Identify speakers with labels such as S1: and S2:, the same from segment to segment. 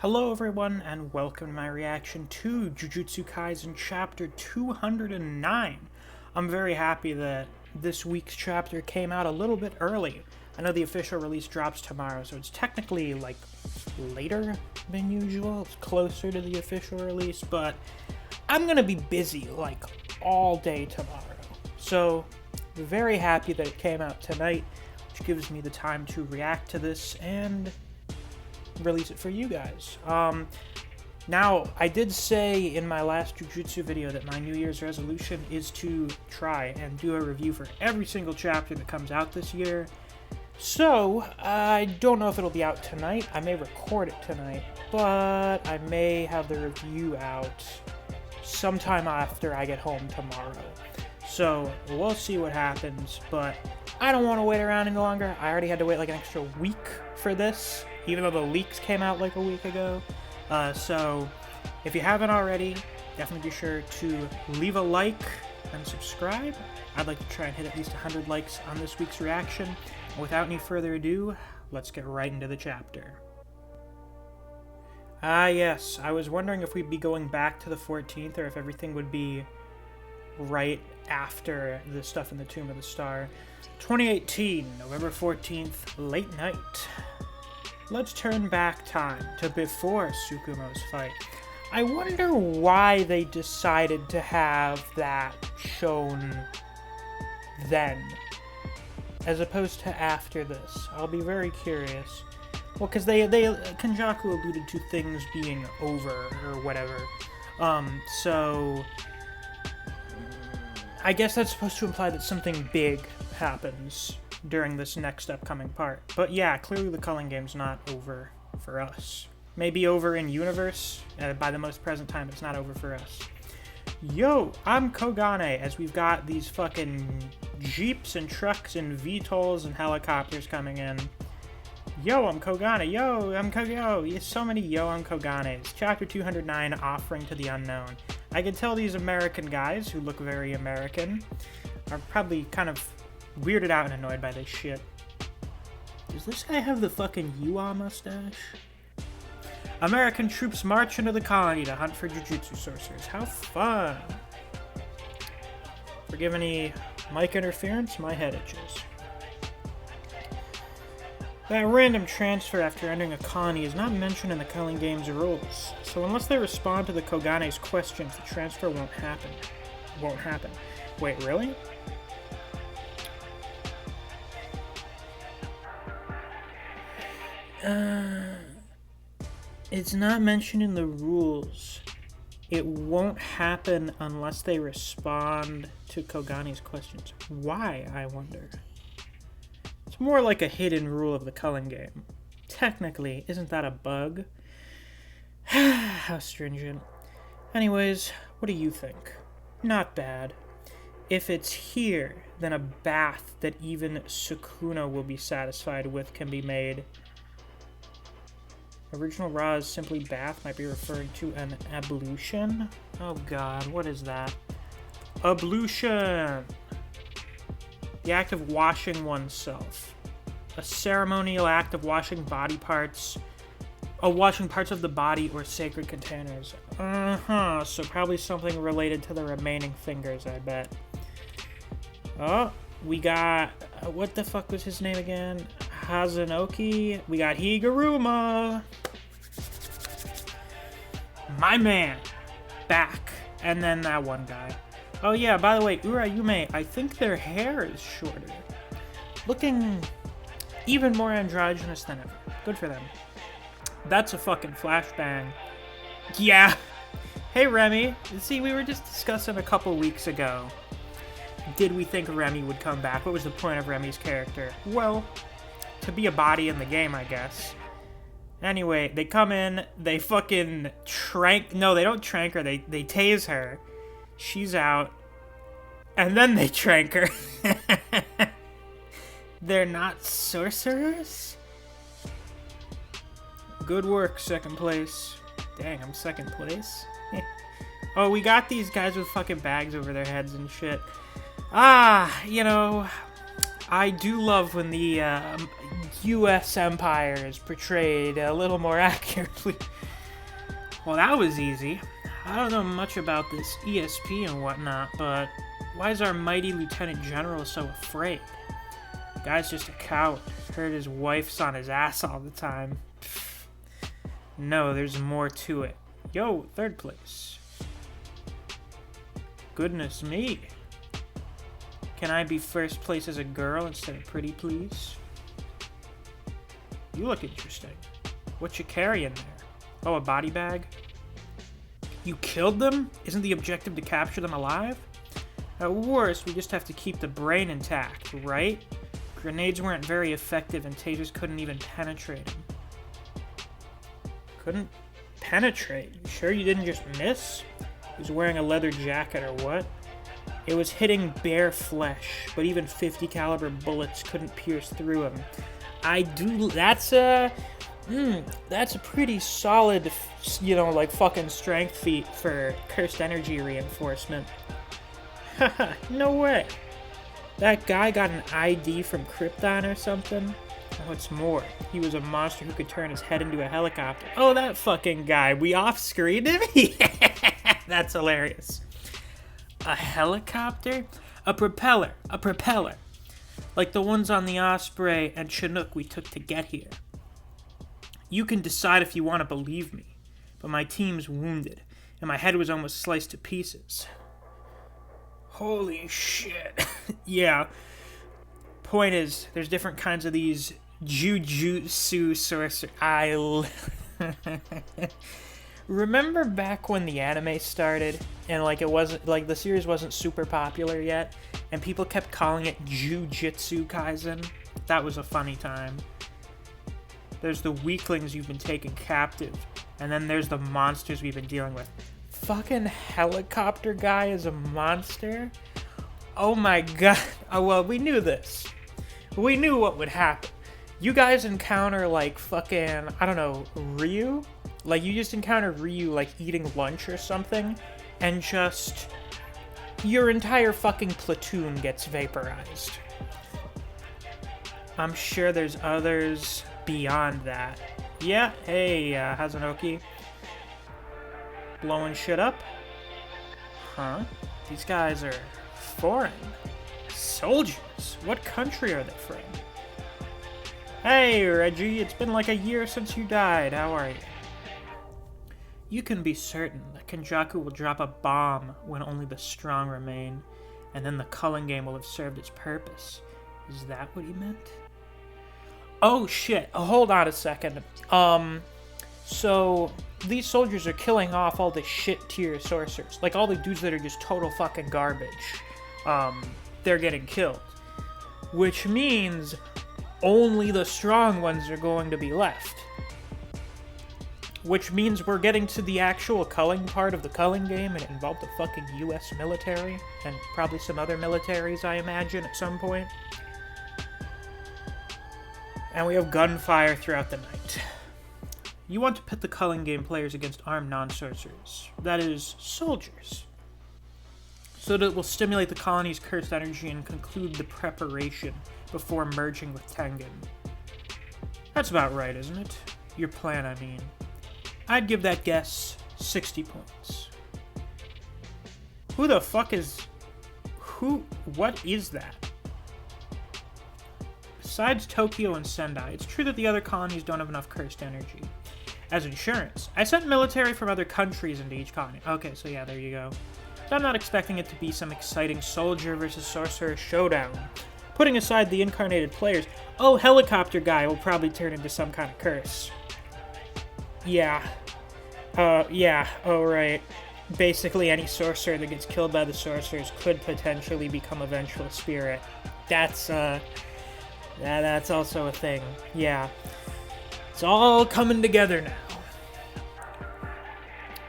S1: Hello everyone, and welcome to my reaction to Jujutsu Kaisen Chapter 209. I'm very happy that this week's chapter came out a little bit early. I know the official release drops tomorrow, so it's technically, later than usual. It's closer to the official release, but I'm gonna be busy, all day tomorrow. So, very happy that it came out tonight, which gives me the time to react to this and release it for you guys. Now, I did say in my last Jujutsu video that my New Year's resolution is to try and do a review for every single chapter that comes out this year. So, I don't know if it'll be out tonight. I may record it tonight, but I may have the review out sometime after I get home tomorrow. So, we'll see what happens, but I don't want to wait around any longer. I already had to wait an extra week for this, even though the leaks came out a week ago. So, if you haven't already, definitely be sure to leave a like and subscribe. I'd like to try and hit at least 100 likes on this week's reaction. And without any further ado, let's get right into the chapter. Yes, I was wondering if we'd be going back to the 14th or if everything would be right after the stuff in the Tomb of the Star. 2018, November 14th, late night. Let's turn back time to before Tsukumo's fight. I wonder why they decided to have that shown then, as opposed to after this. I'll be very curious. Well, because Kenjaku alluded to things being over or whatever. So I guess that's supposed to imply that something big happens during this next upcoming part. But yeah, clearly the Culling game's not over for us. Maybe over in universe. By the most present time, it's not over for us. Yo, I'm Kogane, as we've got these fucking jeeps and trucks and VTOLs and helicopters coming in. Yo, I'm Kogane. Yo, I'm Yo. So many Yo, I'm Koganes. Chapter 209, Offering to the Unknown. I can tell these American guys, who look very American, are probably kind of weirded out and annoyed by this shit. Does this guy have the fucking Yua mustache? American troops march into the colony to hunt for Jujutsu sorcerers. How fun! Forgive any mic interference, my head itches. That random transfer after entering a colony is not mentioned in the Culling game's rules, so unless they respond to the Kogane's questions, the transfer won't happen. Wait, really? It's not mentioned in the rules. It won't happen unless they respond to Kogane's questions. Why, I wonder? It's more like a hidden rule of the Culling game. Technically, isn't that a bug? How stringent. Anyways, what do you think? Not bad. If it's here, then a bath that even Sukuna will be satisfied with can be made. Original Ra is simply bath might be referring to an ablution? Oh god, what is that? Ablution! The act of washing oneself. A ceremonial act of washing body parts. Washing parts of the body or sacred containers. So probably something related to the remaining fingers, I bet. Oh, we got... what the fuck was his name again? Hazanoki. We got Higuruma. My man. Back. And then that one guy. Oh yeah, by the way, Urayume, I think their hair is shorter. Looking even more androgynous than ever. Good for them. That's a fucking flashbang. Yeah. Hey Remy. See, we were just discussing a couple weeks ago. Did we think Remy would come back? What was the point of Remy's character? Well, to be a body in the game, I guess. Anyway, they come in, they fucking no, they don't trank her, they tase her. She's out. And then they trank her. They're not sorcerers? Good work, second place. Dang, I'm second place? Oh, we got these guys with fucking bags over their heads and shit. You know, I do love when the U.S. Empire is portrayed a little more accurately. Well, that was easy. I don't know much about this ESP and whatnot, but why is our mighty Lieutenant General so afraid? Guy's just a coward. Heard his wife's on his ass all the time. Pfft. No, there's more to it. Yo, third place. Goodness me. Can I be first place as a girl instead of pretty, please? You look interesting. What you carrying there? Oh, a body bag? You killed them? Isn't the objective to capture them alive? At worst, we just have to keep the brain intact, right? Grenades weren't very effective and tasers couldn't even penetrate them. Couldn't penetrate? You sure you didn't just miss? He was wearing a leather jacket or what? It was hitting bare flesh, but even 50 caliber bullets couldn't pierce through him. That's a pretty solid, like fucking strength feat for cursed energy reinforcement. Haha, no way. That guy got an ID from Krypton or something? What's more, he was a monster who could turn his head into a helicopter. Oh, that fucking guy. We off-screened him? Yeah, that's hilarious. A helicopter? A propeller. Like the ones on the Osprey and Chinook we took to get here. You can decide if you want to believe me, but my team's wounded, and my head was almost sliced to pieces. Holy shit. Yeah. Point is, there's different kinds of these Jujutsu sorcerers. Remember back when the anime started, and it wasn't, the series wasn't super popular yet, and people kept calling it Jujutsu Kaisen? That was a funny time. There's the weaklings you've been taken captive, and then there's the monsters we've been dealing with. Fucking helicopter guy is a monster? Oh my god. Oh, well, we knew this. We knew what would happen. You guys encounter, fucking, I don't know, Ryu? You just encounter Ryu, eating lunch or something, and just your entire fucking platoon gets vaporized. I'm sure there's others beyond that. Yeah, hey, Hazunoki. Blowing shit up? Huh? These guys are foreign. Soldiers? What country are they from? Hey, Reggie, it's been like a year since you died. How are you? You can be certain that Kenjaku will drop a bomb when only the strong remain, and then the Culling game will have served its purpose. Is that what he meant? Oh shit, hold on a second. So these soldiers are killing off all the shit tier sorcerers. All the dudes that are just total fucking garbage. They're getting killed. Which means only the strong ones are going to be left. Which means we're getting to the actual culling part of the culling game, and it involved the fucking US military, and probably some other militaries, I imagine, at some point. And we have gunfire throughout the night. You want to pit the culling game players against armed non-sorcerers, that is, soldiers, so that it will stimulate the colony's cursed energy and conclude the preparation before merging with Tengen. That's about right, isn't it? Your plan, I mean. I'd give that guess 60 points. Who the fuck is... What is that? Besides Tokyo and Sendai, it's true that the other colonies don't have enough cursed energy. As insurance, I sent military from other countries into each colony. Okay, so yeah, there you go. So I'm not expecting it to be some exciting soldier versus sorcerer showdown. Putting aside the incarnated players, oh, helicopter guy will probably turn into some kind of curse. Yeah. Oh, right. Basically, any sorcerer that gets killed by the sorcerers could potentially become a vengeful spirit. That's also a thing. Yeah. It's all coming together now.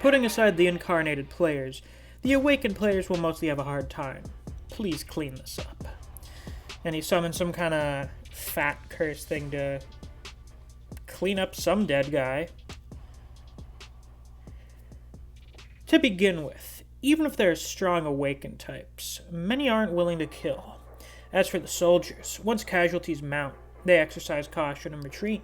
S1: Putting aside the incarnated players, the awakened players will mostly have a hard time. Please clean this up. And he summons some kind of fat curse thing to clean up some dead guy. To begin with, even if there are strong awakened types, many aren't willing to kill. As for the soldiers, once casualties mount, They exercise caution and retreat,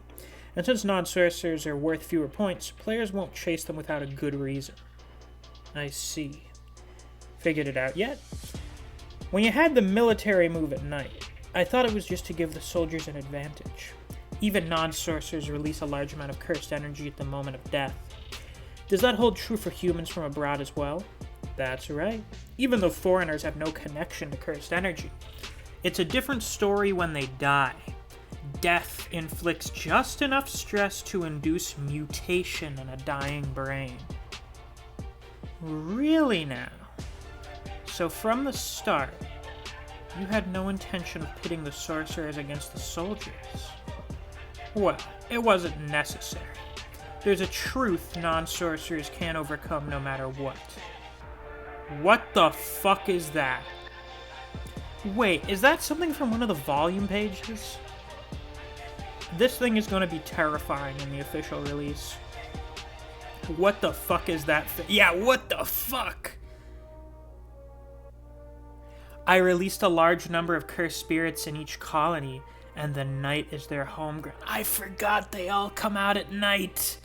S1: and since non-sorcerers are worth fewer points, players won't chase them without a good reason. I see. Figured it out yet? When you had the military move at night, I thought it was just to give the soldiers an advantage. Even non-sorcerers release a large amount of cursed energy at the moment of death. Does that hold true for humans from abroad as well? That's right. Even though foreigners have no connection to cursed energy. It's a different story when they die. Death inflicts just enough stress to induce mutation in a dying brain. Really now? So from the start, you had no intention of pitting the sorcerers against the soldiers? Well, it wasn't necessary. There's a truth non-sorcerers can't overcome no matter what. What the fuck is that? Wait, is that something from one of the volume pages? This thing is going to be terrifying in the official release. What the fuck is that? Yeah, what the fuck? I released a large number of cursed spirits in each colony, and the night is their home ground. I forgot they all come out at night.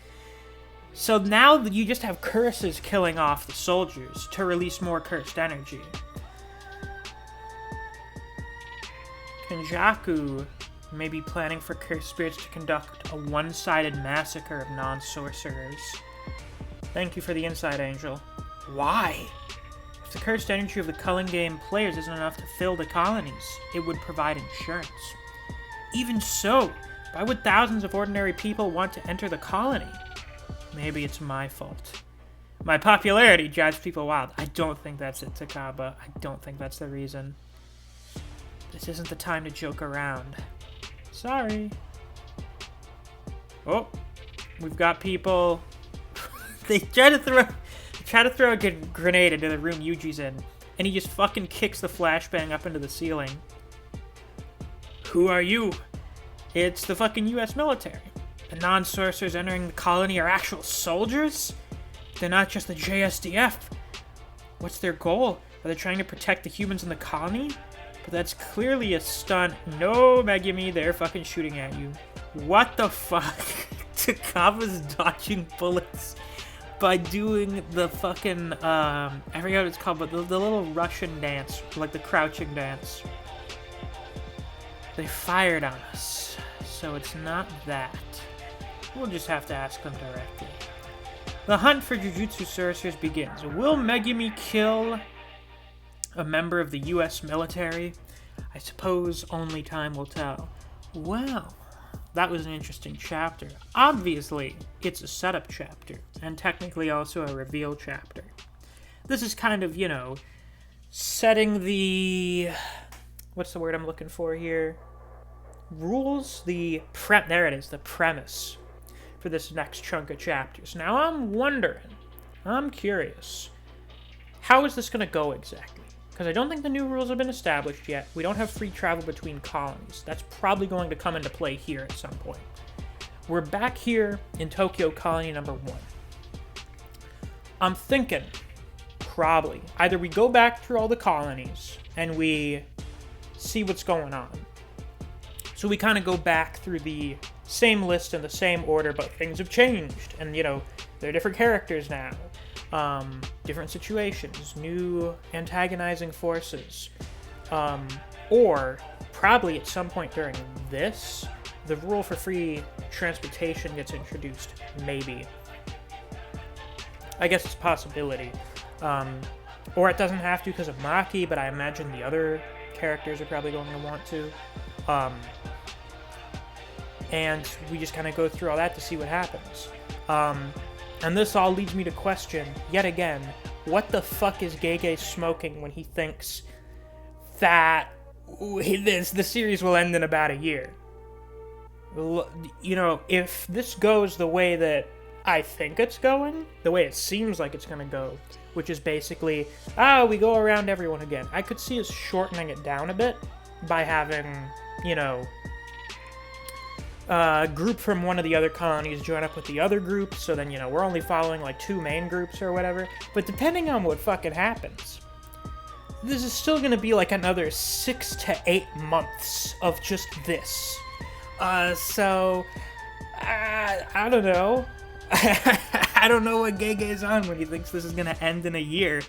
S1: So now you just have curses killing off the soldiers to release more cursed energy. Kenjaku may be planning for cursed spirits to conduct a one-sided massacre of non-sorcerers. Thank you for the insight, Angel. Why? If the cursed energy of the Culling game players isn't enough to fill the colonies, it would provide insurance. Even so, why would thousands of ordinary people want to enter the colony? Maybe it's my fault. My popularity drives people wild. I don't think that's it, Takaba. I don't think that's the reason. This isn't the time to joke around. Sorry. Oh, we've got people. They try to throw a grenade into the room Yuji's in, and he just fucking kicks the flashbang up into the ceiling. Who are you? It's the fucking US military. The non-sorcerers entering the colony are actual soldiers? They're not just the JSDF. What's their goal? Are they trying to protect the humans in the colony? But that's clearly a stunt. No, Megumi, they're fucking shooting at you. What the fuck? Takaba's dodging bullets by doing the fucking, I forget what it's called, but the little Russian dance, like the crouching dance. They fired on us, so it's not that. We'll just have to ask them directly. The hunt for Jujutsu sorcerers begins. Will Megumi kill a member of the US military? I suppose only time will tell. Well, that was an interesting chapter. Obviously, it's a setup chapter, and technically also a reveal chapter. This is kind of, setting the... What's the word I'm looking for here? Rules? There it is, the premise for this next chunk of chapters. Now, I'm curious, how is this going to go exactly? Because I don't think the new rules have been established yet. We don't have free travel between colonies. That's probably going to come into play here at some point. We're back here in Tokyo Colony number 1. I'm thinking, probably, either we go back through all the colonies and we see what's going on. So we kind of go back through the same list in the same order, but things have changed. And, there are different characters now. Different situations, new antagonizing forces, or probably at some point during this, the rule for free transportation gets introduced, maybe. I guess it's a possibility. Or it doesn't have to because of Maki, but I imagine the other characters are probably going to want to. And we just kind of go through all that to see what happens. And this all leads me to question, yet again, what the fuck is Gege smoking when he thinks that the series will end in about a year? If this goes the way that I think it's going, the way it seems like it's going to go, which is basically, we go around everyone again. I could see us shortening it down a bit by having, a group from one of the other colonies join up with the other group, so then, we're only following, 2 main groups or whatever. But depending on what fucking happens, this is still gonna be, another 6 to 8 months of just this. I don't know. I don't know what Gege's on when he thinks this is gonna end in a year.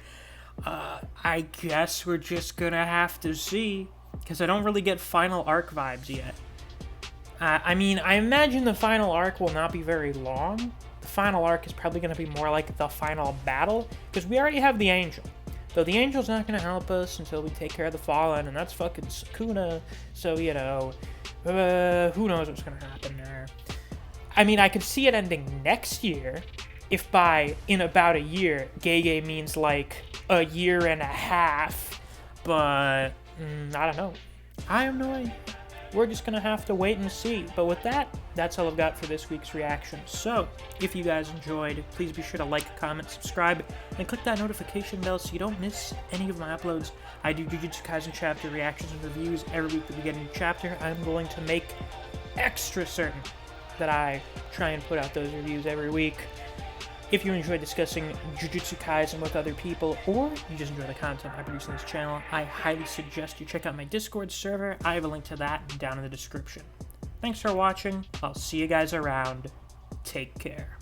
S1: I guess we're just gonna have to see, because I don't really get final arc vibes yet. I mean, I imagine the final arc will not be very long. The final arc is probably going to be more like the final battle, because we already have the Angel. Though the Angel's not going to help us until we take care of the Fallen, and that's fucking Sukuna, so, you know, who knows what's going to happen there. I mean, I could see it ending next year, if by in about a year, Gege means like a year and a half, but I don't know. I have no idea. We're just going to have to wait and see. But with that, that's all I've got for this week's reaction. So, if you guys enjoyed, please be sure to like, comment, subscribe, and click that notification bell so you don't miss any of my uploads. I do Jujutsu Kaisen chapter reactions and reviews every week that we get a new chapter. I'm going to make extra certain that I try and put out those reviews every week. If you enjoy discussing Jujutsu Kaisen with other people, or you just enjoy the content I produce on this channel, I highly suggest you check out my Discord server. I have a link to that down in the description. Thanks for watching. I'll see you guys around. Take care.